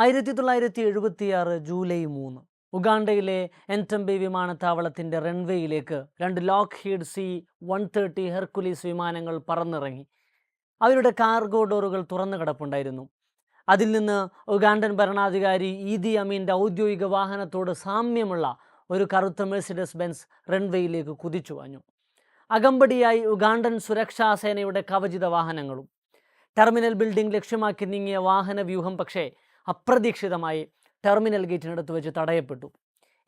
1976 July 3 ഉഗാണ്ടയിലെ എൻറ്റംബെ വിമാനത്താവളത്തിൻ്റെ റൺവേയിലേക്ക് 2 Lockheed C-130 Hercules വിമാനങ്ങൾ പറന്നിറങ്ങി. അവരുടെ cargo ഡോറുകൾ തുറന്നു കിടപ്പുണ്ടായിരുന്നു. അതിൽ നിന്ന് ഉഗാണ്ടൻ ഭരണാധികാരി ഈദി അമീൻ്റെ ഔദ്യോഗിക വാഹനത്തോട് സാമ്യമുള്ള ഒരു കറുത്ത മെഴ്സിഡസ് ബെൻസ് റൺവേയിലേക്ക് കുതിച്ചു വാഞ്ഞു. അകമ്പടിയായി ഉഗാണ്ടൻ സുരക്ഷാ സേനയുടെ കവചിത വാഹനങ്ങളും. ടെർമിനൽ ബിൽഡിംഗ് ലക്ഷ്യമാക്കി നീങ്ങിയ വാഹന വ്യൂഹം പക്ഷേ അപ്രതീക്ഷിതമായി ടെർമിനൽ ഗേറ്റിനടുത്ത് വെച്ച് തടയപ്പെട്ടു.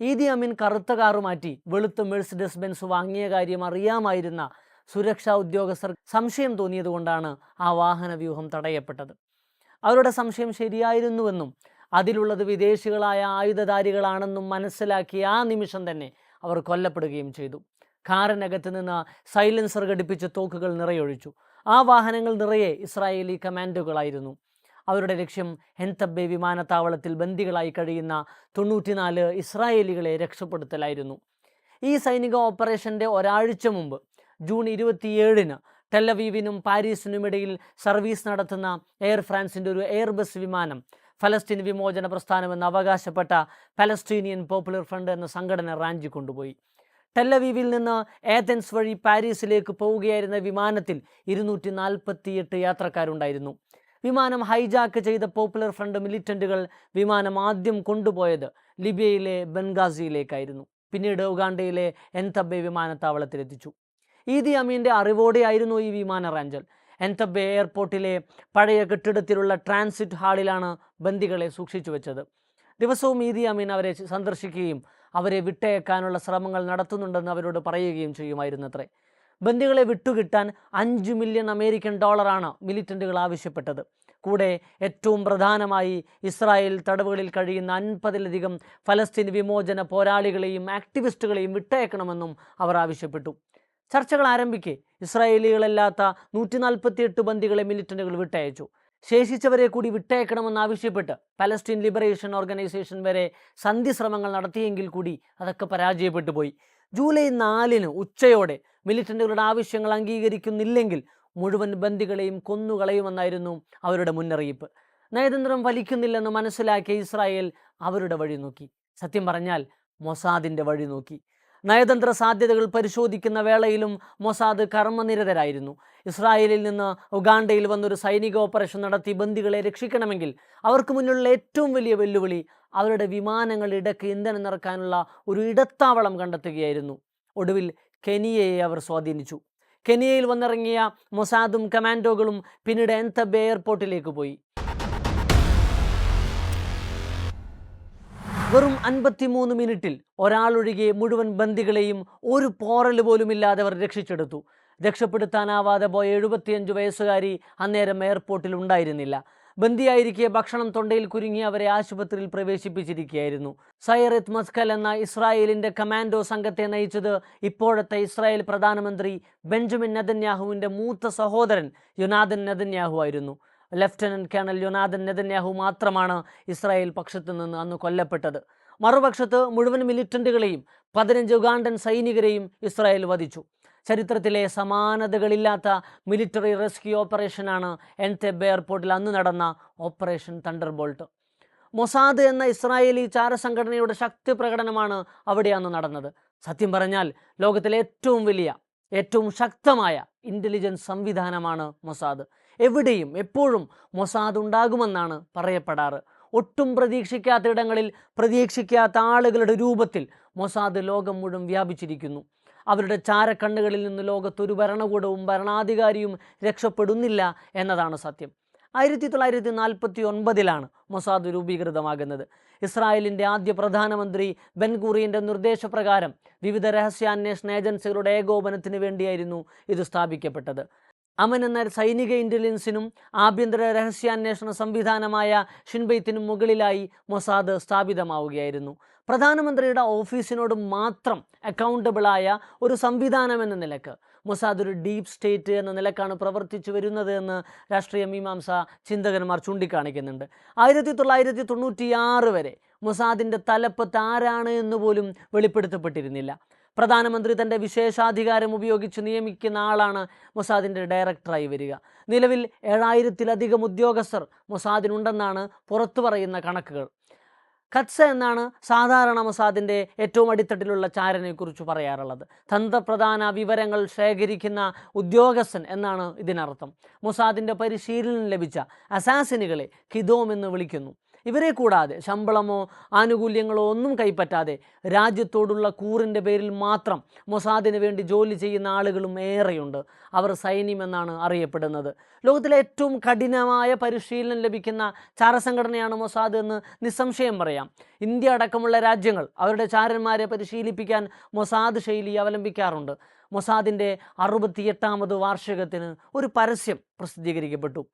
ഈദി അമീൻ കറുത്ത കാറ് മാറ്റി വെളുത്ത മെഴ്സിഡസ് ബെൻസ് വാങ്ങിയ കാര്യം അറിയാമായിരുന്ന സുരക്ഷാ ഉദ്യോഗസ്ഥർ സംശയം തോന്നിയതുകൊണ്ടാണ് ആ വാഹന വ്യൂഹം തടയപ്പെട്ടത്. അവരുടെ സംശയം ശരിയായിരുന്നുവെന്നും അതിലുള്ളത് വിദേശികളായ ആയുധധാരികളാണെന്നും മനസ്സിലാക്കിയ ആ നിമിഷം തന്നെ അവർ കൊല്ലപ്പെടുകയും ചെയ്തു. കാറിനകത്ത് നിന്ന് സൈലൻസർ ഘടിപ്പിച്ച് തോക്കുകൾ നിറയൊഴിച്ചു. ആ വാഹനങ്ങൾ നിറയെ ഇസ്രായേലി കമാൻഡോകളായിരുന്നു. അവരുടെ ലക്ഷ്യം എൻറ്റംബെ വിമാനത്താവളത്തിൽ ബന്ദികളായി കഴിയുന്ന 94 ഇസ്രായേലികളെ രക്ഷപ്പെടുത്തലായിരുന്നു. ഈ സൈനിക ഓപ്പറേഷൻ്റെ ഒരാഴ്ച മുമ്പ് ജൂൺ 27-ന് ടെലവീവിനും പാരീസിനുമിടയിൽ സർവീസ് നടത്തുന്ന എയർ ഫ്രാൻസിൻ്റെ ഒരു എയർബസ് വിമാനം ഫലസ്തീൻ വിമോചന പ്രസ്ഥാനമെന്ന് അവകാശപ്പെട്ട പലസ്തീനിയൻ പോപ്പുലർ ഫ്രണ്ട് എന്ന സംഘടന റാഞ്ചി കൊണ്ടുപോയി. ടെലവീവിൽ നിന്ന് ഏഥൻസ് വഴി പാരീസിലേക്ക് പോവുകയായിരുന്ന വിമാനത്തിൽ 248 യാത്രക്കാരുണ്ടായിരുന്നു. വിമാനം ഹൈജാക്ക് ചെയ്ത പോപ്പുലർ ഫ്രണ്ട് മിലിറ്റൻറ്റുകൾ വിമാനം ആദ്യം കൊണ്ടുപോയത് ലിബിയയിലെ ബെൻഗാസിയിലേക്കായിരുന്നു. പിന്നീട് ഉഗാണ്ടയിലെ എൻറ്റംബെ വിമാനത്താവളത്തിലെത്തിച്ചു. ഈദി അമീൻ്റെ അറിവോടെയായിരുന്നു ഈ വിമാന റാഞ്ചൽ. എൻറ്റംബെ എയർപോർട്ടിലെ പഴയ കെട്ടിടത്തിലുള്ള ട്രാൻസിറ്റ് ഹാളിലാണ് ബന്ദികളെ സൂക്ഷിച്ചു വെച്ചത്. ദിവസവും ഈദി അമീൻ അവരെ സന്ദർശിക്കുകയും അവരെ വിട്ടയക്കാനുള്ള ശ്രമങ്ങൾ നടത്തുന്നുണ്ടെന്ന് അവരോട് പറയുകയും ചെയ്യുമായിരുന്നത്രേ. ബന്ദികളെ വിട്ടുകിട്ടാൻ $5 മില്യൺ മിലിറ്റൻറ്റുകൾ ആവശ്യപ്പെട്ടത്. കൂടെ ഏറ്റവും പ്രധാനമായി ഇസ്രായേൽ തടവുകളിൽ കഴിയുന്ന 50-ലധികം ഫലസ്തീൻ വിമോചന പോരാളികളെയും ആക്ടിവിസ്റ്റുകളെയും വിട്ടയക്കണമെന്നും അവർ ആവശ്യപ്പെട്ടു. ചർച്ചകൾ ആരംഭിക്കെ ഇസ്രായേലികളല്ലാത്ത 148 ബന്ദികളെ മിലിറ്റൻറ്റുകൾ വിട്ടയച്ചു. ശേഷിച്ചവരെ കൂടി വിട്ടയക്കണമെന്നാവശ്യപ്പെട്ട് പലസ്തീൻ ലിബറേഷൻ ഓർഗനൈസേഷൻ വരെ സന്ധിശ്രമങ്ങൾ നടത്തിയെങ്കിൽ കൂടി അതൊക്കെ പരാജയപ്പെട്ടു പോയി. ജൂലൈ 4-ന് ഉച്ചയോടെ മിലിറ്റൻറ്റുകളുടെ ആവശ്യങ്ങൾ അംഗീകരിക്കുന്നില്ലെങ്കിൽ മുഴുവൻ ബന്ദികളെയും കൊന്നുകളയുമെന്നായിരുന്നു അവരുടെ മുന്നറിയിപ്പ്. നയതന്ത്രം ഫലിക്കുന്നില്ലെന്ന് മനസ്സിലാക്കിയ ഇസ്രായേൽ അവരുടെ വഴി നോക്കി. സത്യം പറഞ്ഞാൽ മൊസാദിൻ്റെ വഴി നോക്കി. നയതന്ത്ര സാധ്യതകൾ പരിശോധിക്കുന്ന വേളയിലും മൊസാദ് കർമ്മനിരതരായിരുന്നു. ഇസ്രായേലിൽ നിന്ന് ഉഗാണ്ടയിൽ വന്നൊരു സൈനിക ഓപ്പറേഷൻ നടത്തി ബന്ദികളെ രക്ഷിക്കണമെങ്കിൽ അവർക്ക് മുന്നിലുള്ള ഏറ്റവും വലിയ വെല്ലുവിളി അവരുടെ വിമാനങ്ങളിടയ്ക്ക് ഇന്ധനം നിറക്കാനുള്ള ഒരു ഇടത്താവളം കണ്ടെത്തുകയായിരുന്നു. ഒടുവിൽ കെനിയയെ അവർ സ്വാധീനിച്ചു. കെനിയയിൽ വന്നിറങ്ങിയ മൊസാദും കമാൻഡോകളും പിന്നീട് എൻറ്റംബെ എയർപോർട്ടിലേക്ക് പോയി. വെറും 53 മിനിറ്റിൽ ഒരാളൊഴികെ മുഴുവൻ ബന്ദികളെയും ഒരു പോറൽ പോലുമില്ലാതെ അവർ രക്ഷിച്ചെടുത്തു. രക്ഷപ്പെടുത്താനാവാതെ പോയ 75 വയസ്സുകാരി അന്നേരം എയർപോർട്ടിൽ ഉണ്ടായിരുന്നില്ല. ബന്ദിയായിരിക്കെ ഭക്ഷണം തൊണ്ടയിൽ കുരുങ്ങി അവരെ ആശുപത്രിയിൽ പ്രവേശിപ്പിച്ചിരിക്കുകയായിരുന്നു. സൈറത്ത് മസ്കൽ എന്ന ഇസ്രായേലിൻ്റെ കമാൻഡോ സംഘത്തെ നയിച്ചത് ഇപ്പോഴത്തെ ഇസ്രായേൽ പ്രധാനമന്ത്രി ബെഞ്ചമിൻ നെതന്യാഹുവിൻ്റെ മൂത്ത സഹോദരൻ യോനാഥൻ നെതന്യാഹു ആയിരുന്നു. ലഫ്റ്റനന്റ് കേണൽ യോനാഥൻ നെതന്യാഹു മാത്രമാണ് ഇസ്രായേൽ പക്ഷത്തു നിന്ന് അന്ന് കൊല്ലപ്പെട്ടത്. മറുപക്ഷത്ത് മുഴുവൻ മിലിറ്റൻറ്റുകളെയും 15 ഉഗാണ്ടൻ സൈനികരെയും ഇസ്രായേൽ വധിച്ചു. ചരിത്രത്തിലെ സമാനതകളില്ലാത്ത മിലിറ്ററി റെസ്ക്യൂ ഓപ്പറേഷനാണ് എൻറ്റംബെ എയർപോർട്ടിൽ അന്ന് നടന്ന ഓപ്പറേഷൻ തണ്ടർബോൾട്ട്. മൊസാദ് എന്ന ഇസ്രായേലി ചാരസംഘടനയുടെ ശക്തി പ്രകടനമാണ് അവിടെ അന്ന് നടന്നത്. സത്യം പറഞ്ഞാൽ ലോകത്തിലെ ഏറ്റവും വലിയ, ഏറ്റവും ശക്തമായ ഇൻ്റലിജൻസ് സംവിധാനമാണ് മൊസാദ്. എവിടെയും എപ്പോഴും മൊസാദ് ഉണ്ടാകുമെന്നാണ് പറയപ്പെടാറ്. ഒട്ടും പ്രതീക്ഷിക്കാത്ത ഇടങ്ങളിൽ പ്രതീക്ഷിക്കാത്ത ആളുകളുടെ രൂപത്തിൽ മൊസാദ് ലോകം മുഴുവൻ വ്യാപിച്ചിരിക്കുന്നു. അവരുടെ ചാരക്കണ്ണുകളിൽ നിന്ന് ലോകത്തൊരു ഭരണകൂടവും ഭരണാധികാരിയും രക്ഷപ്പെടുന്നില്ല എന്നതാണ് സത്യം. 1949-ലാണ് മൊസാദ് രൂപീകൃതമാകുന്നത്. ഇസ്രായേലിൻ്റെ ആദ്യ പ്രധാനമന്ത്രി ബെൻ ഗൂറിയൻ്റെ നിർദ്ദേശപ്രകാരം വിവിധ രഹസ്യാന്വേഷണ ഏജൻസികളുടെ ഏകോപനത്തിന് വേണ്ടിയായിരുന്നു ഇത് സ്ഥാപിക്കപ്പെട്ടത്. അമൻ എന്ന സൈനിക ഇൻ്റലിജൻസിനും ആഭ്യന്തര രഹസ്യാന്വേഷണ സംവിധാനമായ ഷിൻബെയ്ത്തിനും മുകളിലായി മൊസാദ് സ്ഥാപിതമാവുകയായിരുന്നു. പ്രധാനമന്ത്രിയുടെ ഓഫീസിനോട് മാത്രം അക്കൗണ്ടബിളായ ഒരു സംവിധാനം എന്ന നിലക്ക് മൊസാദ് ഒരു ഡീപ്പ് സ്റ്റേറ്റ് എന്ന നിലക്കാണ് പ്രവർത്തിച്ചു വരുന്നത് എന്ന് രാഷ്ട്രീയ മീമാംസ ചിന്തകന്മാർ ചൂണ്ടിക്കാണിക്കുന്നുണ്ട്. 1996 വരെ മൊസാദിൻ്റെ തലപ്പത്ത് ആരാണ് എന്ന് പോലും വെളിപ്പെടുത്തപ്പെട്ടിരുന്നില്ല. പ്രധാനമന്ത്രി തൻ്റെ വിശേഷാധികാരം ഉപയോഗിച്ച് നിയമിക്കുന്ന ആളാണ് മൊസാദിൻ്റെ ഡയറക്ടറായി വരിക. നിലവിൽ 7000-ലധികം ഉദ്യോഗസ്ഥർ മൊസാദിനുണ്ടെന്നാണ് പുറത്തു പറയുന്ന കണക്കുകൾ. ഖദ്സ എന്നാണ് സാധാരണ മൊസാദിൻ്റെ ഏറ്റവും അടിത്തട്ടിലുള്ള ചാരനെക്കുറിച്ച് പറയാറുള്ളത്. തന്ത്രപ്രധാന വിവരങ്ങൾ ശേഖരിക്കുന്ന ഉദ്യോഗസ്ഥൻ എന്നാണ് ഇതിനർത്ഥം. മൊസാദിൻ്റെ പരിശീലനം ലഭിച്ച അസാസിനുകളെ ഖിദോം എന്ന് വിളിക്കുന്നു. ഇവരെ കൂടാതെ ശമ്പളമോ ആനുകൂല്യങ്ങളോ ഒന്നും കൈപ്പറ്റാതെ രാജ്യത്തോടുള്ള കൂറിൻ്റെ പേരിൽ മാത്രം മൊസാദിന് വേണ്ടി ജോലി ചെയ്യുന്ന ആളുകളും ഏറെയുണ്ട്. അവർ സൈന്യം എന്നാണ് അറിയപ്പെടുന്നത്. ലോകത്തിലെ ഏറ്റവും കഠിനമായ പരിശീലനം ലഭിക്കുന്ന ചാരസംഘടനയാണ് മൊസാദ് എന്ന് നിസ്സംശയം പറയാം. ഇന്ത്യ അടക്കമുള്ള രാജ്യങ്ങൾ അവരുടെ ചാരന്മാരെ പരിശീലിപ്പിക്കാൻ മൊസാദ് ശൈലി അവലംബിക്കാറുണ്ട്. മൊസാദിൻ്റെ 68ാമത് വാർഷികത്തിന് ഒരു പരസ്യം പ്രസിദ്ധീകരിക്കപ്പെട്ടു.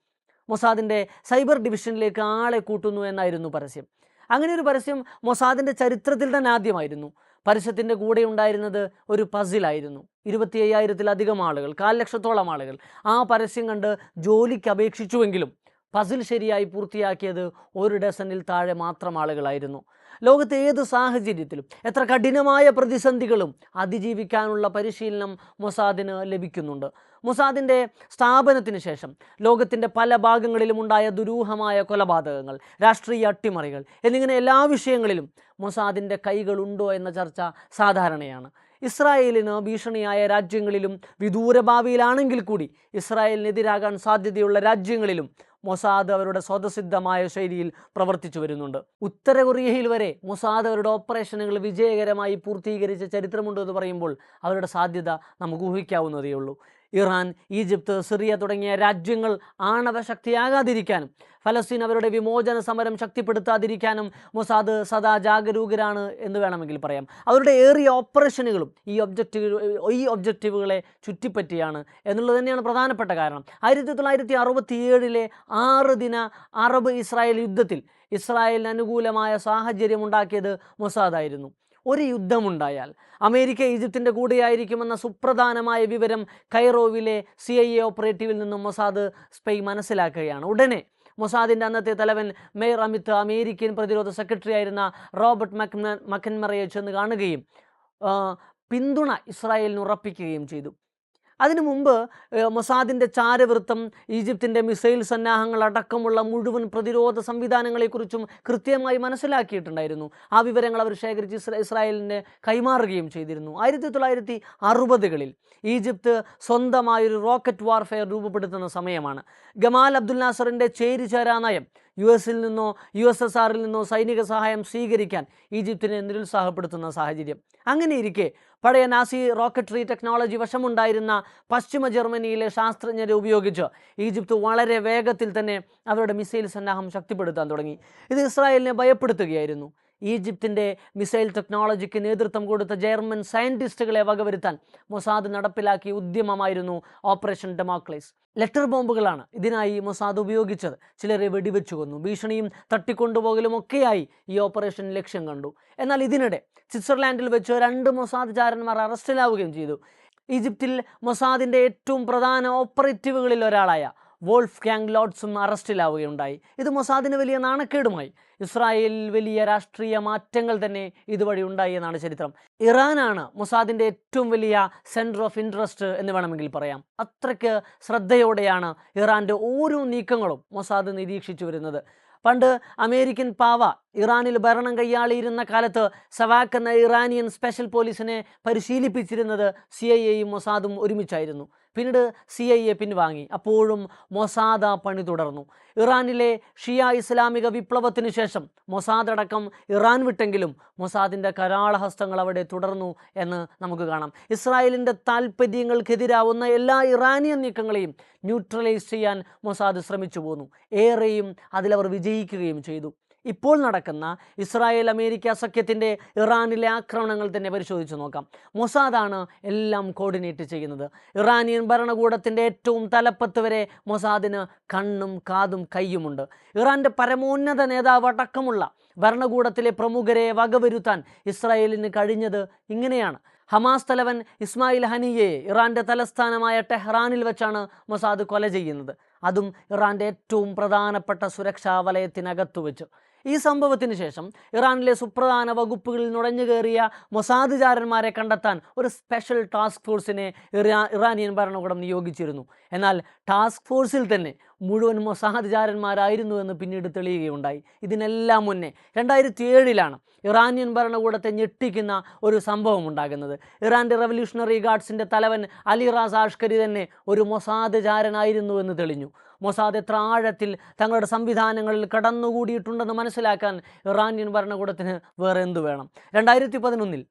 മൊസാദിൻ്റെ സൈബർ ഡിവിഷനിലേക്ക് ആളെ കൂട്ടുന്നു എന്നായിരുന്നു പരസ്യം. അങ്ങനെ ഒരു പരസ്യം മൊസാദിൻ്റെ ചരിത്രത്തിൽ തന്നെ ആദ്യമായിരുന്നു. പരസ്യത്തിൻ്റെ കൂടെ ഉണ്ടായിരുന്നത് ഒരു പസിലായിരുന്നു. 25,000-ലധികം ആളുകൾ, 1,00,000-ഓളം ആളുകൾ ആ പരസ്യം കണ്ട് ജോലിക്ക് അപേക്ഷിച്ചുവെങ്കിലും പസിൽ ശരിയായി പൂർത്തിയാക്കിയത് 1 ഡസനിൽ താഴെ മാത്രം ആളുകളായിരുന്നു. ലോകത്തെ ഏത് സാഹചര്യത്തിലും എത്ര കഠിനമായ പ്രതിസന്ധികളും അതിജീവിക്കാനുള്ള പരിശീലനം മൊസാദിന് ലഭിക്കുന്നുണ്ട്. മൊസാദിൻ്റെ സ്ഥാപനത്തിന് ശേഷം ലോകത്തിൻ്റെ പല ഭാഗങ്ങളിലും ഉണ്ടായ ദുരൂഹമായ കൊലപാതകങ്ങൾ, രാഷ്ട്രീയ അട്ടിമറികൾ എന്നിങ്ങനെ എല്ലാ വിഷയങ്ങളിലും മൊസാദിൻ്റെ കൈകളുണ്ടോ എന്ന ചർച്ച സാധാരണയാണ്. ഇസ്രായേലിന് ഭീഷണിയായ രാജ്യങ്ങളിലും വിദൂര ഭാവിയിലാണെങ്കിൽ കൂടി ഇസ്രായേലിനെതിരാകാൻ സാധ്യതയുള്ള രാജ്യങ്ങളിലും മൊസാദ് അവരുടെ സ്വതസിദ്ധമായ ശൈലിയിൽ പ്രവർത്തിച്ചു വരുന്നുണ്ട്. ഉത്തര കൊറിയയിൽ വരെ മൊസാദ് അവരുടെ ഓപ്പറേഷനുകൾ വിജയകരമായി പൂർത്തീകരിച്ച ചരിത്രമുണ്ട് എന്ന് പറയുമ്പോൾ അവരുടെ സാധ്യത നമുക്ക് ഊഹിക്കാവുന്നതേ ഉള്ളൂ. ഇറാൻ, ഈജിപ്ത്, സിറിയ തുടങ്ങിയ രാജ്യങ്ങൾ ആണവശക്തിയാകാതിരിക്കാനും ഫലസ്തീൻ അവരുടെ വിമോചന സമരം ശക്തിപ്പെടുത്താതിരിക്കാനും മൊസാദ് സദാ ജാഗരൂകരാണ് എന്ന് വേണമെങ്കിൽ പറയാം. അവരുടെ ഏറിയ ഓപ്പറേഷനുകളും ഈ ഒബ്ജക്റ്റീവുകളെ ചുറ്റിപ്പറ്റിയാണ് എന്നുള്ളത് തന്നെയാണ് പ്രധാനപ്പെട്ട കാരണം. 1967 6 ദിന അറബ് ഇസ്രായേൽ യുദ്ധത്തിൽ ഇസ്രായേലിന് അനുകൂലമായ സാഹചര്യം ഉണ്ടാക്കിയത് മൊസാദായിരുന്നു. ഒരു യുദ്ധമുണ്ടായാൽ അമേരിക്ക ഈജിപ്തിൻ്റെ കൂടെയായിരിക്കുമെന്ന സുപ്രധാനമായ വിവരം കൈറോവിലെ CIA ഓപ്പറേറ്റീവിൽ നിന്നും മൊസാദ് സ്പൈ മനസ്സിലാക്കുകയാണ്. ഉടനെ മൊസാദിൻ്റെ അന്നത്തെ തലവൻ മേയർ അമിത് അമേരിക്കൻ പ്രതിരോധ സെക്രട്ടറി ആയിരുന്ന റോബർട്ട് മക്കൻമറയെ ചെന്ന് കാണുകയും പിന്തുണ ഇസ്രായേലിന് ഉറപ്പിക്കുകയും ചെയ്തു. അതിനു മുമ്പ് മൊസാദിൻ്റെ ചാരവൃത്തം ഈജിപ്തിൻ്റെ മിസൈൽ സന്നാഹങ്ങൾ അടക്കമുള്ള മുഴുവൻ പ്രതിരോധ സംവിധാനങ്ങളെക്കുറിച്ചും കൃത്യമായി മനസ്സിലാക്കിയിട്ടുണ്ടായിരുന്നു. ആ വിവരങ്ങൾ അവർ ശേഖരിച്ച് ഇസ്രായേലിന് കൈമാറുകയും ചെയ്തിരുന്നു. 1960കളിൽ ഈജിപ്ത് സ്വന്തമായൊരു റോക്കറ്റ് വാർഫെയർ രൂപപ്പെടുത്തുന്ന സമയമാണ്. ഗമാൽ അബ്ദുൽ നാസറിൻ്റെ ചേരിചേരാ നയം US-ൽ നിന്നോ USSRൽ നിന്നോ സൈനിക സഹായം സ്വീകരിക്കാൻ ഈജിപ്തിനെ നിരുത്സാഹപ്പെടുത്തുന്ന സാഹചര്യം. അങ്ങനെ ഇരിക്കെ പഴയ നാസി റോക്കറ്ററി ടെക്നോളജി വശമുണ്ടായിരുന്ന പശ്ചിമ ജർമ്മനിയിലെ ശാസ്ത്രജ്ഞരെ ഉപയോഗിച്ച് ഈജിപ്ത് വളരെ വേഗത്തിൽ തന്നെ അവരുടെ മിസൈൽ സന്നാഹം ശക്തിപ്പെടുത്താൻ തുടങ്ങി. ഇത് ഇസ്രായേലിനെ ഭയപ്പെടുത്തുകയായിരുന്നു. ഈജിപ്തിൻ്റെ മിസൈൽ ടെക്നോളജിക്ക് നേതൃത്വം കൊടുത്ത ജർമ്മൻ സയൻറ്റിസ്റ്റുകളെ വകവരുത്താൻ മൊസാദ് നടപ്പിലാക്കിയ ഉദ്യമമായിരുന്നു ഓപ്പറേഷൻ ഡെമോക്ലേസ്. ലെറ്റർ ബോംബുകളാണ് ഇതിനായി മൊസാദ് ഉപയോഗിച്ചത്. ചിലരെ വെടിവെച്ചു കൊന്നു. ഭീഷണിയും തട്ടിക്കൊണ്ടുപോകലും ഒക്കെയായി ഈ ഓപ്പറേഷൻ ലക്ഷ്യം കണ്ടു. എന്നാൽ ഇതിനിടെ സ്വിറ്റ്സർലാൻഡിൽ വെച്ച് 2 മൊസാദ് ചാരന്മാർ അറസ്റ്റിലാവുകയും ചെയ്തു. ഈജിപ്തിൽ മൊസാദിൻ്റെ ഏറ്റവും പ്രധാന ഓപ്പറേറ്റീവുകളിൽ ഒരാളായ വോൾഫ്ഗാങ് ലോഡ്സും അറസ്റ്റിലാവുകയുണ്ടായി. ഇത് മൊസാദിന് വലിയ നാണക്കേടുമായി. ഇസ്രായേലിൽ വലിയ രാഷ്ട്രീയ മാറ്റങ്ങൾ തന്നെ ഇതുവഴി ഉണ്ടായി എന്നാണ് ചരിത്രം. ഇറാനാണ് മൊസാദിൻ്റെ ഏറ്റവും വലിയ സെൻറ്റർ ഓഫ് ഇൻട്രസ്റ്റ് എന്ന് വേണമെങ്കിൽ പറയാം. അത്രയ്ക്ക് ശ്രദ്ധയോടെയാണ് ഇറാൻ്റെ ഓരോ നീക്കങ്ങളും മൊസാദ് നിരീക്ഷിച്ചു വരുന്നത്. പണ്ട് അമേരിക്കൻ പാവ ഇറാനിൽ ഭരണം കൈയാളിയിരുന്ന കാലത്ത് സവാക്ക് എന്ന ഇറാനിയൻ സ്പെഷ്യൽ പോലീസിനെ പരിശീലിപ്പിച്ചിരുന്നത് CIA-യും മൊസാദും ഒരുമിച്ചായിരുന്നു. പിന്നീട് CIA പിൻവാങ്ങി. അപ്പോഴും മൊസാദ് പണി തുടർന്നു. ഇറാനിലെ ഷിയ ഇസ്ലാമിക വിപ്ലവത്തിന് ശേഷം മൊസാദ് അടക്കം ഇറാൻ വിട്ടെങ്കിലും മൊസാദിൻ്റെ കരാളഹസ്തങ്ങൾ അവിടെ തുടർന്നു എന്ന് നമുക്ക് കാണാം. ഇസ്രായേലിൻ്റെ താൽപ്പര്യങ്ങൾക്കെതിരാവുന്ന എല്ലാ ഇറാനിയൻ നീക്കങ്ങളെയും ന്യൂട്രലൈസ് ചെയ്യാൻ മൊസാദ് ശ്രമിച്ചു പോന്നു. ഏറെയും അതിലവർ വിജയിക്കുകയും ചെയ്തു. ഇപ്പോൾ നടക്കുന്ന ഇസ്രായേൽ അമേരിക്ക സഖ്യത്തിൻ്റെ ഇറാനിലെ ആക്രമണങ്ങൾ തന്നെ പരിശോധിച്ച് നോക്കാം. മൊസാദാണ് എല്ലാം കോർഡിനേറ്റ് ചെയ്യുന്നത്. ഇറാനിയൻ ഭരണകൂടത്തിൻ്റെ ഏറ്റവും തലപ്പത്ത് വരെ മൊസാദിന് കണ്ണും കാതും കയ്യുമുണ്ട്. ഇറാൻ്റെ പരമോന്നത നേതാവ് അടക്കമുള്ള ഭരണകൂടത്തിലെ പ്രമുഖരെ വകവരുത്താൻ ഇസ്രായേലിന് കഴിഞ്ഞത് ഇങ്ങനെയാണ്. ഹമാസ് തലവൻ ഇസ്മായിൽ ഹനിയയെ ഇറാൻ്റെ തലസ്ഥാനമായ ടെഹ്റാനിൽ വെച്ചാണ് മൊസാദ് കൊല ചെയ്യുന്നത്. അതും ഇറാൻ്റെ ഏറ്റവും പ്രധാനപ്പെട്ട സുരക്ഷാ വലയത്തിനകത്തു വെച്ച്. ഈ സംഭവത്തിന് ശേഷം ഇറാനിലെ സുപ്രധാന വകുപ്പുകളിൽ നുഴഞ്ഞു കയറിയ മൊസാദുകാരന്മാരെ കണ്ടെത്താൻ ഒരു സ്പെഷ്യൽ ടാസ്ക് ഫോഴ്സിനെ ഇറാനിയൻ ഭരണകൂടം നിയോഗിച്ചിരുന്നു. എന്നാൽ ടാസ്ക് ഫോഴ്സിൽ തന്നെ മുഴുവൻ മൊസാദുകാരന്മാരായിരുന്നു എന്ന് പിന്നീട് തെളിയുകയുണ്ടായി. ഇതിനെല്ലാം മുന്നേ 2007 ഇറാനിയൻ ഭരണകൂടത്തെ ഞെട്ടിക്കുന്ന ഒരു സംഭവം ഉണ്ടാകുന്നത്. ഇറാൻ്റെ റവല്യൂഷണറി ഗാർഡ്സിൻ്റെ തലവൻ അലി റാസ അഷ്കരി തന്നെ ഒരു മൊസാദുകാരനായിരുന്നു എന്ന് തെളിഞ്ഞു. മൊസാദ് എത്ര ആഴത്തിൽ തങ്ങളുടെ സംവിധാനങ്ങളിൽ കടന്നുകൂടിയിട്ടുണ്ടെന്ന് മനസ്സിലാക്കാൻ ഇറാനിയൻ ഭരണകൂടത്തിന് വേറെ എന്തു വേണം? 2011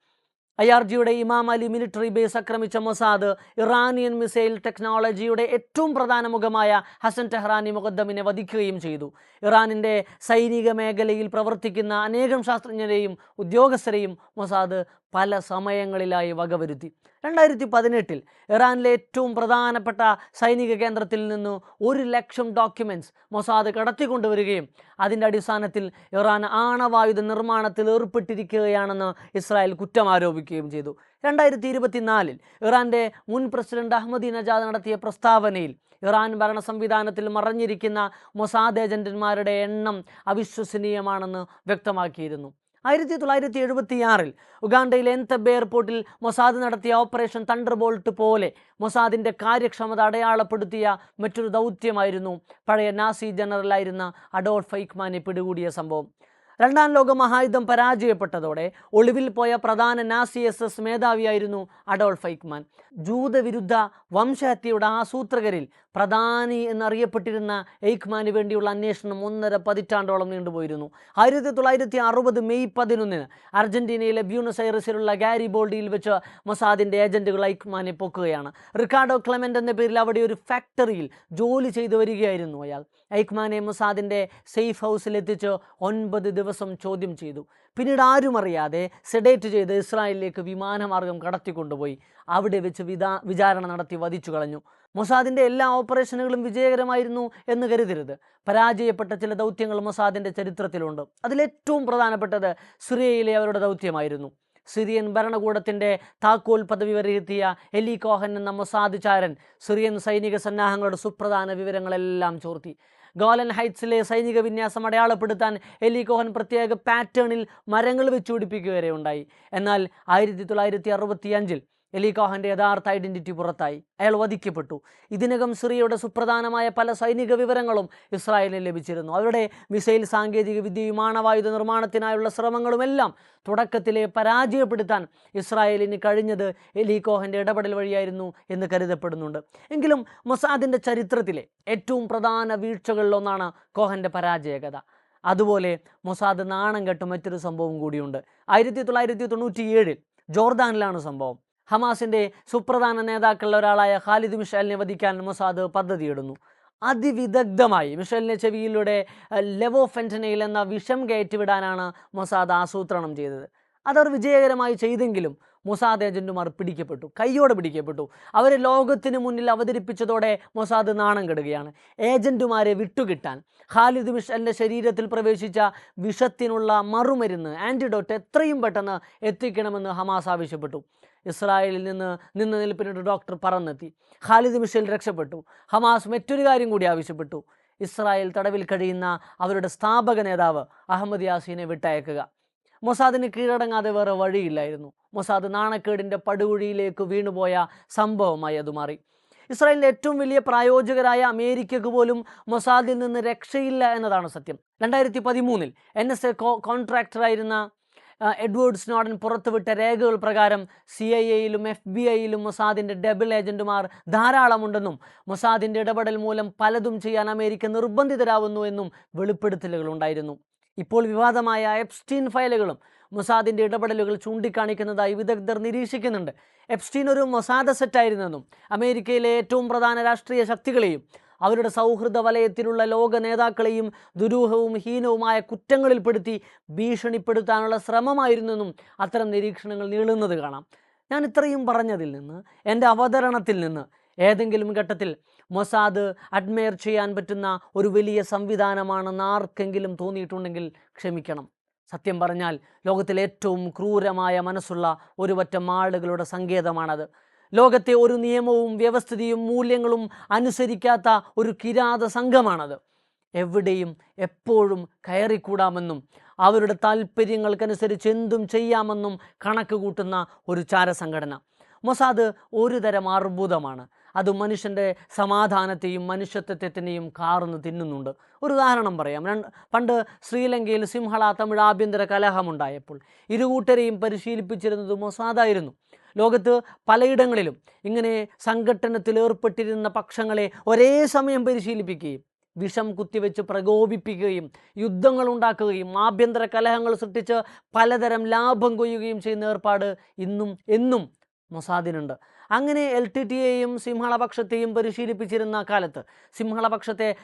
IRGയുടെ ഇമാം അലി മിലിറ്ററി ബേസ് ആക്രമിച്ച മൊസാദ് ഇറാനിയൻ മിസൈൽ ടെക്നോളജിയുടെ ഏറ്റവും പ്രധാന മുഖമായ ഹസൻ ടെഹ്റാനി മുഖദ്ദമിനെ വധിക്കുകയും ചെയ്തു. ഇറാനിൻ്റെ സൈനിക മേഖലയിൽ പ്രവർത്തിക്കുന്ന അനേകം ശാസ്ത്രജ്ഞരെയും ഉദ്യോഗസ്ഥരെയും മൊസാദ് പല സമയങ്ങളിലായി വകവരുത്തി. 2018 ഇറാനിലെ ഏറ്റവും പ്രധാനപ്പെട്ട സൈനിക കേന്ദ്രത്തിൽ നിന്ന് 1,00,000 ഡോക്യുമെൻറ്റ്സ് മൊസാദ് കടത്തിക്കൊണ്ടുവരികയും അതിൻ്റെ അടിസ്ഥാനത്തിൽ ഇറാൻ ആണവായുധ നിർമ്മാണത്തിൽ ഏർപ്പെട്ടിരിക്കുകയാണെന്ന് ഇസ്രായേൽ കുറ്റം ആരോപിക്കുകയും ചെയ്തു. 2024 ഇറാൻ്റെ മുൻ പ്രസിഡന്റ് അഹമ്മദി നജാദ് നടത്തിയ പ്രസ്താവനയിൽ ഇറാൻ ഭരണ സംവിധാനത്തിൽ മറഞ്ഞിരിക്കുന്ന മൊസാദ് ഏജന്റന്മാരുടെ എണ്ണം അവിശ്വസനീയമാണെന്ന് വ്യക്തമാക്കിയിരുന്നു. 1976 ഉഗാണ്ടയിലെ എൻതബെ എയർപോർട്ടിൽ മൊസാദ് നടത്തിയ ഓപ്പറേഷൻ തണ്ടർബോൾട്ട് പോലെ മൊസാദിൻ്റെ കാര്യക്ഷമത അടയാളപ്പെടുത്തിയ മറ്റൊരു ദൗത്യമായിരുന്നു പഴയ നാസി ജനറലായിരുന്ന അഡോൾഫ് ഐക്മാനെ പിടികൂടിയ സംഭവം. രണ്ടാം ലോക മഹായുദ്ധം പരാജയപ്പെട്ടതോടെ ഒളിവിൽ പോയ പ്രധാന നാസി SS മേധാവിയായിരുന്നു അഡോൾഫ് ഐക്മാൻ. ജൂതവിരുദ്ധ വംശഹത്യയുടെ ആസൂത്രകരിൽ പ്രധാനി എന്നറിയപ്പെട്ടിരുന്ന ഐക്മാന് വേണ്ടിയുള്ള അന്വേഷണം 1.5 പതിറ്റാണ്ടോളം നീണ്ടുപോയിരുന്നു. 1960 മെയ് 11 അർജന്റീനയിലെ ബ്യൂണസ് ഐറസിലുള്ള ഗാരിബോൾഡിയിൽ വെച്ച് മൊസാദിൻ്റെ ഏജന്റുകൾ ഐക്മാനെ പൊക്കുകയാണ്. റിക്കാർഡോ ക്ലെമന്റ് എന്ന പേരിൽ അവിടെ ഒരു ഫാക്ടറിയിൽ ജോലി ചെയ്തു വരികയായിരുന്നു അയാൾ. ഐക്മാനെ മൊസാദിൻ്റെ സേഫ് ഹൗസിലെത്തിച്ച് 9 ദിവസം ചോദ്യം ചെയ്തു. പിന്നീട് ആരും അറിയാതെ സെഡേറ്റ് ചെയ്ത് ഇസ്രായേലിലേക്ക് വിമാനമാർഗം കടത്തിക്കൊണ്ടുപോയി അവിടെ വെച്ച് വിചാരണ നടത്തി വധിച്ചു കളഞ്ഞു. മൊസാദിൻ്റെ എല്ലാ ഓപ്പറേഷനുകളും വിജയകരമായിരുന്നു എന്ന് കരുതരുത്. പരാജയപ്പെട്ട ചില ദൗത്യങ്ങൾ മൊസാദിൻ്റെ ചരിത്രത്തിലുണ്ട്. അതിലേറ്റവും പ്രധാനപ്പെട്ടത് സിറിയയിലെ അവരുടെ ദൗത്യമായിരുന്നു. സിറിയൻ ഭരണകൂടത്തിൻ്റെ താക്കോൽ പദവി വരെ എത്തിയ എലി കോഹൻ എന്ന മൊസാദ് ചാരൻ സിറിയൻ സൈനിക സന്നാഹങ്ങളുടെ സുപ്രധാന വിവരങ്ങളെല്ലാം ചോർത്തി. ഗോലൻ ഹൈറ്റ്സിലെ സൈനിക വിന്യാസം അടയാളപ്പെടുത്താൻ എലി കോഹൻ പ്രത്യേക പാറ്റേണിൽ മരങ്ങൾ വെച്ചുപിടിപ്പിക്കുക വരെ ഉണ്ടായി. എന്നാൽ 1965 എലി കോഹൻ്റെ യഥാർത്ഥ ഐഡൻറ്റിറ്റി പുറത്തായി. അയാൾ വധിക്കപ്പെട്ടു. ഇതിനകം സിറിയയുടെ സുപ്രധാനമായ പല സൈനിക വിവരങ്ങളും ഇസ്രായേലിന് ലഭിച്ചിരുന്നു. അവരുടെ മിസൈൽ സാങ്കേതിക വിദ്യയും ആണവായുധ നിർമ്മാണത്തിനായുള്ള ശ്രമങ്ങളുമെല്ലാം തുടക്കത്തിലെ പരാജയപ്പെടുത്താൻ ഇസ്രായേലിന് കഴിഞ്ഞത് എലി കോഹൻ്റെ ഇടപെടൽ വഴിയായിരുന്നു എന്ന് കരുതപ്പെടുന്നുണ്ട്. എങ്കിലും മൊസാദിൻ്റെ ചരിത്രത്തിലെ ഏറ്റവും പ്രധാന വീഴ്ചകളിലൊന്നാണ് കോഹൻ്റെ പരാജയകഥ. അതുപോലെ മൊസാദ് നാണം കെട്ട മറ്റൊരു സംഭവം കൂടിയുണ്ട്. 1997 ജോർദാനിലാണ് സംഭവം. ഹമാസിൻ്റെ സുപ്രധാന നേതാക്കളിൽ ഒരാളായ ഖാലിദ് മിഷേലിനെ വധിക്കാൻ മൊസാദ് പദ്ധതിയിടുന്നു. അതിവിദഗ്ധമായി മിഷേലിൻ്റെ ചെവിയിലൂടെ ലെവോഫെൻറ്റനൈൽ എന്ന വിഷം കയറ്റിവിടാനാണ് മൊസാദ് ആസൂത്രണം ചെയ്തത്. അതവർ വിജയകരമായി ചെയ്തെങ്കിലും മൊസാദ് ഏജന്റുമാർ പിടിക്കപ്പെട്ടു, കയ്യോടെ പിടിക്കപ്പെട്ടു. അവരെ ലോകത്തിന് മുന്നിൽ അവതരിപ്പിച്ചതോടെ മൊസാദ് നാണം കെടുകയാണ്. ഏജന്റുമാരെ വിട്ടുകിട്ടാൻ ഖാലിദ് മിഷേലിൻ്റെ ശരീരത്തിൽ പ്രവേശിച്ച വിഷത്തിനുള്ള മറുമരുന്ന് ആൻറ്റിഡോട്ട് എത്രയും പെട്ടെന്ന് എത്തിക്കണമെന്ന് ഹമാസ് ആവശ്യപ്പെട്ടു. ഇസ്രായേലിൽ നിന്ന് നിൽപ്പിനൊരു ഡോക്ടർ പറന്നെത്തി. ഖാലിദ് മിഷേൽ രക്ഷപ്പെട്ടു. ഹമാസ് മറ്റൊരു കാര്യം കൂടി ആവശ്യപ്പെട്ടു. ഇസ്രായേൽ തടവിൽ കഴിയുന്ന അവരുടെ സ്ഥാപക നേതാവ് അഹമ്മദ് യാസീനെ വിട്ടയക്കുക. മൊസാദിന് കീഴടങ്ങാതെ വേറെ വഴിയില്ലായിരുന്നു. മൊസാദ് നാണക്കേടിൻ്റെ പടുകുഴിയിലേക്ക് വീണുപോയ സംഭവമായി അത് മാറി. ഇസ്രായേലിൻ്റെ ഏറ്റവും വലിയ പ്രായോജകരായ അമേരിക്കക്ക് പോലും മൊസാദിൽ നിന്ന് രക്ഷയില്ല എന്നതാണ് സത്യം. 2013 NSA കോൺട്രാക്ടറായിരുന്ന എഡ്വേർഡ് സ്നോഡൻ പുറത്തുവിട്ട രേഖകൾ പ്രകാരം CIA-യിലും FBI-യിലും മൊസാദിൻ്റെ ഡബിൾ ഏജന്റുമാർ ധാരാളമുണ്ടെന്നും മൊസാദിൻ്റെ ഇടപെടൽ മൂലം പലതും ചെയ്യാൻ അമേരിക്ക നിർബന്ധിതരാകുന്നു എന്നും വെളിപ്പെടുത്തലുകൾ ഉണ്ടായിരുന്നു. ഇപ്പോൾ വിവാദമായ എപ്സ്റ്റീൻ ഫയലുകളും മൊസാദിൻ്റെ ഇടപെടലുകൾ ചൂണ്ടിക്കാണിക്കുന്നതായി വിദഗ്ധർ നിരീക്ഷിക്കുന്നുണ്ട്. എപ്സ്റ്റീൻ ഒരു മൊസാദ് സെറ്റായിരുന്നെന്നും അമേരിക്കയിലെ ഏറ്റവും പ്രധാന രാഷ്ട്രീയ ശക്തികളെയും അവരുടെ സൗഹൃദ വലയത്തിലുള്ള ലോക നേതാക്കളെയും ദുരൂഹവും ഹീനവുമായ കുറ്റങ്ങളിൽപ്പെടുത്തി ഭീഷണിപ്പെടുത്താനുള്ള ശ്രമമായിരുന്നെന്നും അത്തരം നിരീക്ഷണങ്ങൾ നീളുന്നത് കാണാം. ഞാൻ ഇത്രയും പറഞ്ഞതിൽ നിന്ന്, എൻ്റെ അവതരണത്തിൽ നിന്ന് ഏതെങ്കിലും ഘട്ടത്തിൽ മൊസാദ് അഡ്മയർ ചെയ്യാൻ പറ്റുന്ന ഒരു വലിയ സംവിധാനമാണെന്ന് ആർക്കെങ്കിലും തോന്നിയിട്ടുണ്ടെങ്കിൽ ക്ഷമിക്കണം. സത്യം പറഞ്ഞാൽ ലോകത്തിലെ ഏറ്റവും ക്രൂരമായ മനസ്സുള്ള ഒരു പറ്റം ആളുകളുടെ സങ്കേതമാണത്. ലോകത്തെ ഒരു നിയമവും വ്യവസ്ഥിതിയും മൂല്യങ്ങളും അനുസരിക്കാത്ത ഒരു കിരാത സംഘമാണത്. എവിടെയും എപ്പോഴും കയറിക്കൂടാമെന്നും അവരുടെ താല്പര്യങ്ങൾക്കനുസരിച്ച് എന്തും ചെയ്യാമെന്നും കണക്ക് കൂട്ടുന്ന ഒരു ചാരസംഘടന. മൊസാദ് ഒരു തരം അർബുദമാണ്. അത് മനുഷ്യൻ്റെ സമാധാനത്തെയും മനുഷ്യത്വത്തെയും കാർന്ന് തിന്നുന്നുണ്ട്. ഒരു ഉദാഹരണം പറയാം. പണ്ട് ശ്രീലങ്കയിൽ സിംഹള തമിഴ് ആഭ്യന്തര കലഹമുണ്ടായപ്പോൾ ഇരുകൂട്ടരെയും പരിശീലിപ്പിച്ചിരുന്നത് മൊസാദായിരുന്നു. ലോകത്ത് പലയിടങ്ങളിലും ഇങ്ങനെ സംഘട്ടനത്തിൽ ഏർപ്പെട്ടിരുന്ന പക്ഷങ്ങളെ ഒരേ സമയം പരിശീലിപ്പിക്കുകയും വിഷം കുത്തിവെച്ച് പ്രകോപിപ്പിക്കുകയും യുദ്ധങ്ങൾ ഉണ്ടാക്കുകയും ആഭ്യന്തര കലഹങ്ങൾ സൃഷ്ടിച്ച് പലതരം ലാഭം കൊയ്യുകയും ചെയ്യുന്ന ഏർപ്പാട് ഇന്നും എന്നും മൊസാദിനുണ്ട്. അങ്ങനെ LTTEയെയും സിംഹളപക്ഷത്തെയും പരിശീലിപ്പിച്ചിരുന്ന കാലത്ത് സിംഹളപക്ഷത്തെ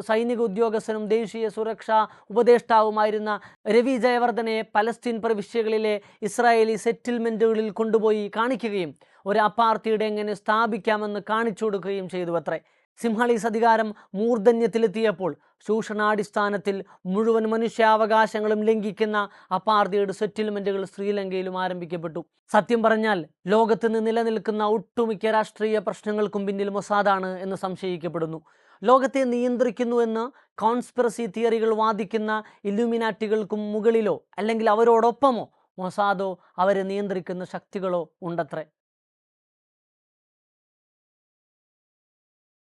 സൈനിക ഉദ്യോഗസ്ഥനും ദേശീയ സുരക്ഷാ ഉപദേഷ്ടാവുമായിരുന്ന രവി ജയവർദ്ധനെ പലസ്തീൻ പ്രവിശ്യകളിലെ ഇസ്രായേലി സെറ്റിൽമെൻറ്റുകളിൽ കൊണ്ടുപോയി കാണിക്കുകയും ഒരു അപ്പാർത്തൈഡ് എങ്ങനെ സ്ഥാപിക്കാമെന്ന് കാണിച്ചു കൊടുക്കുകയും ചെയ്തു അത്രേ. സിംഹളീസ് അധികാരം മൂർധന്യത്തിലെത്തിയപ്പോൾ ചൂഷണാടിസ്ഥാനത്തിൽ മുഴുവൻ മനുഷ്യാവകാശങ്ങളും ലംഘിക്കുന്ന അപ്പാർത്തൈഡ് സെറ്റിൽമെൻറ്റുകൾ ശ്രീലങ്കയിലും ആരംഭിക്കപ്പെട്ടു. സത്യം പറഞ്ഞാൽ ലോകത്ത് നിന്ന് നിലനിൽക്കുന്ന ഒട്ടുമിക്ക രാഷ്ട്രീയ പ്രശ്നങ്ങൾക്കും പിന്നിൽ മൊസാദാണ് എന്ന് സംശയിക്കപ്പെടുന്നു. ലോകത്തെ നിയന്ത്രിക്കുന്നുവെന്ന് കോൺസ്പിറസി തിയറികൾ വാദിക്കുന്ന ഇല്ലുമിനാറ്റികൾക്കും മുകളിലോ അല്ലെങ്കിൽ അവരോടൊപ്പമോ മൊസാദോ അവരെ നിയന്ത്രിക്കുന്ന ശക്തികളോ ഉണ്ടത്രേ.